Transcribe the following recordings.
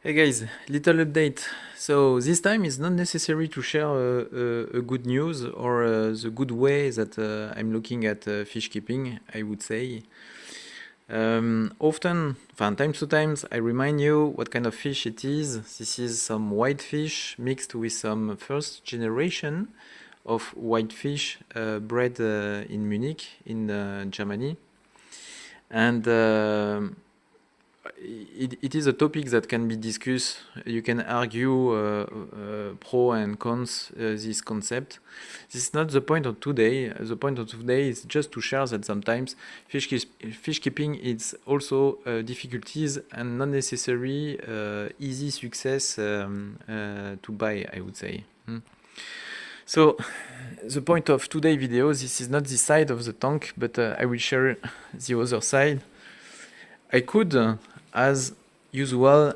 Hey guys, little update. So this time it's not necessary to share a good news or the good way that I'm looking at fish keeping, I would say. Often, from time to time, I remind you what kind of fish it is. This is some white fish mixed with some first generation of white fish bred in Munich, in Germany. And it is a topic that can be discussed. You can argue pro and cons this concept. This is not the point of today. The point of today is just to share that sometimes fish keeping is also difficulties and not necessary easy success to buy, I would say. So the point of today's video, this is not the side of the tank, but I will share the other side. I could, as usual,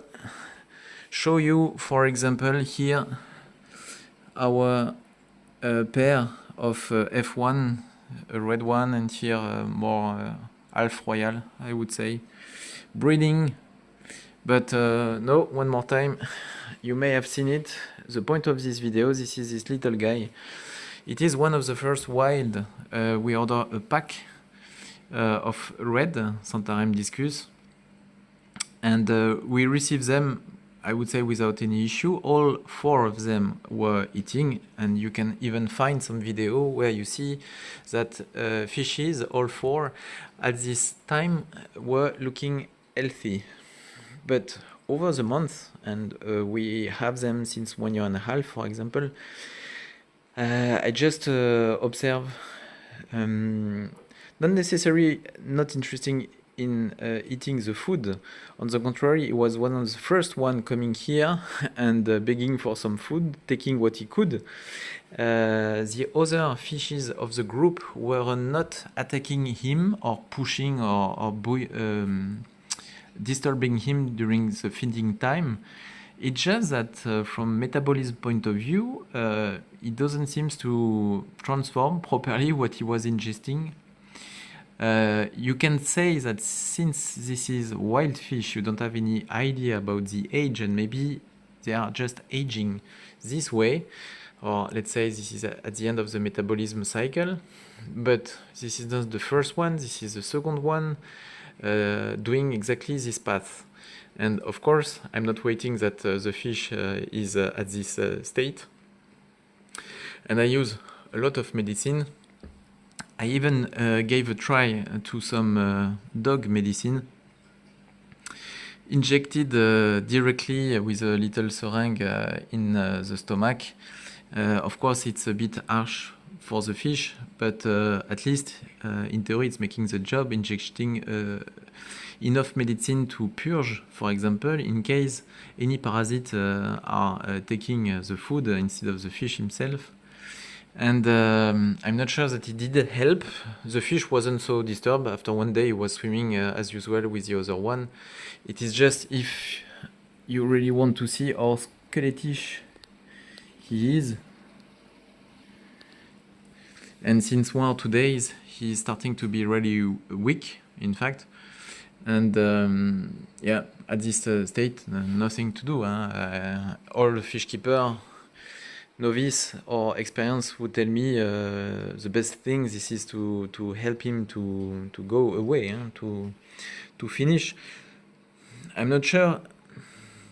show you, for example, here our pair of F1, a red one, and here more half royal, I would say, breeding. But no, one more time, you may have seen it. The point of this video, this is this little guy. It is one of the first wild. We order a pack of red Santarem discus, and we received them, I would say, without any issue. All four of them were eating, and you can even find some video where you see that fishes, all four, at this time were looking healthy. But over the month, and we have them since 1 year and a half, for example, I just observe not necessarily not interesting in eating the food. On the contrary, he was one of the first one coming here and begging for some food, taking what he could. The other fishes of the group were not attacking him or pushing or disturbing him during the feeding time. It's just that from metabolism point of view, it doesn't seem to transform properly what he was ingesting. You can say that since this is wild fish, you don't have any idea about the age, and maybe they are just aging this way, or let's say this is at the end of the metabolism cycle. But this is not the first one, this is the second one doing exactly this path. And of course, I'm not waiting that the fish is at this state. And I use a lot of medicine. I even gave a try to some dog medicine, injected directly with a little syringe in the stomach. Of course, it's a bit harsh for the fish, but at least in theory, it's making the job, injecting enough medicine to purge, for example, in case any parasite are taking the food instead of the fish himself. And I'm not sure that it did help. The fish wasn't so disturbed. After one day, he was swimming as usual with the other one. It is just if you really want to see how skeletish he is. And since 1 or 2 days, he's starting to be really weak, in fact. And yeah, at this state, nothing to do. All the fish keeper, novice or experience would tell me the best thing this is to help him to go away, to finish. I'm not sure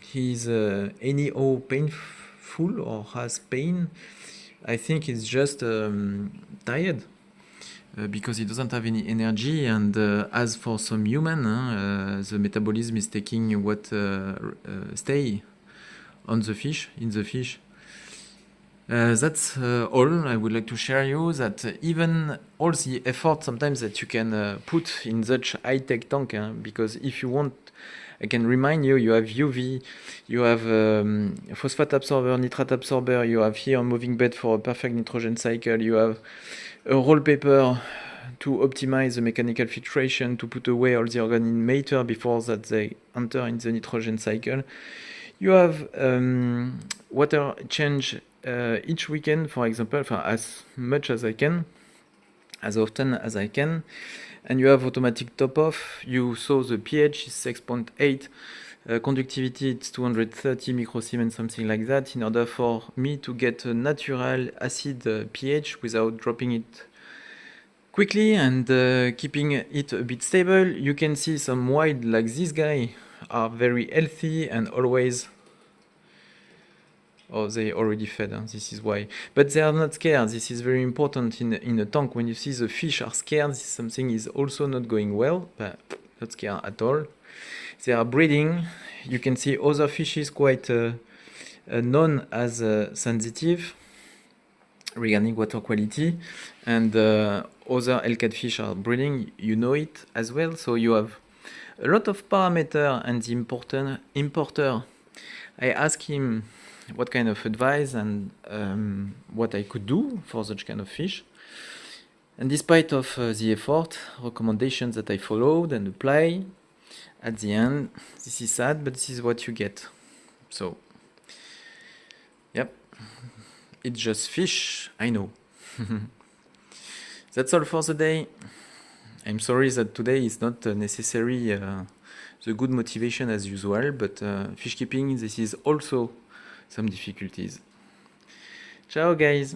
he's anyhow painful or has pain. I think he's just tired. Because he doesn't have any energy, and as for some human, the metabolism is taking what stay on the fish, in the fish. That's all I would like to share you, that even all the effort sometimes that you can put in such high-tech tank, because if you want, I can remind you, you have UV, you have phosphate absorber, nitrate absorber, you have here a moving bed for a perfect nitrogen cycle, you have a roll paper to optimize the mechanical filtration, to put away all the organic matter before that they enter in the nitrogen cycle. You have water change each weekend, for example, as much as I can, as often as I can. And you have automatic top off. You saw the pH is 6.8. Conductivity, it's 230 microsiemens, something like that, in order for me to get a natural acid pH without dropping it quickly and keeping it a bit stable. You can see some wide, like this guy, are very healthy and always... Oh, they already fed, huh? This is why. But they are not scared. This is very important in a tank. When you see the fish are scared, something is also not going well, but not scared at all. They are breeding. You can see other fishes quite known as sensitive regarding water quality, and other Hellcat fish are breeding. You know it as well. So you have a lot of parameter, and the importer, I asked him what kind of advice and what I could do for such kind of fish. And despite of the effort, recommendations that I followed and apply, at the end, this is sad, but this is what you get. So, yep, it's just fish, I know. That's all for the day. I'm sorry that today is not necessarily the good motivation as usual, but fish keeping, this is also some difficulties. Ciao guys!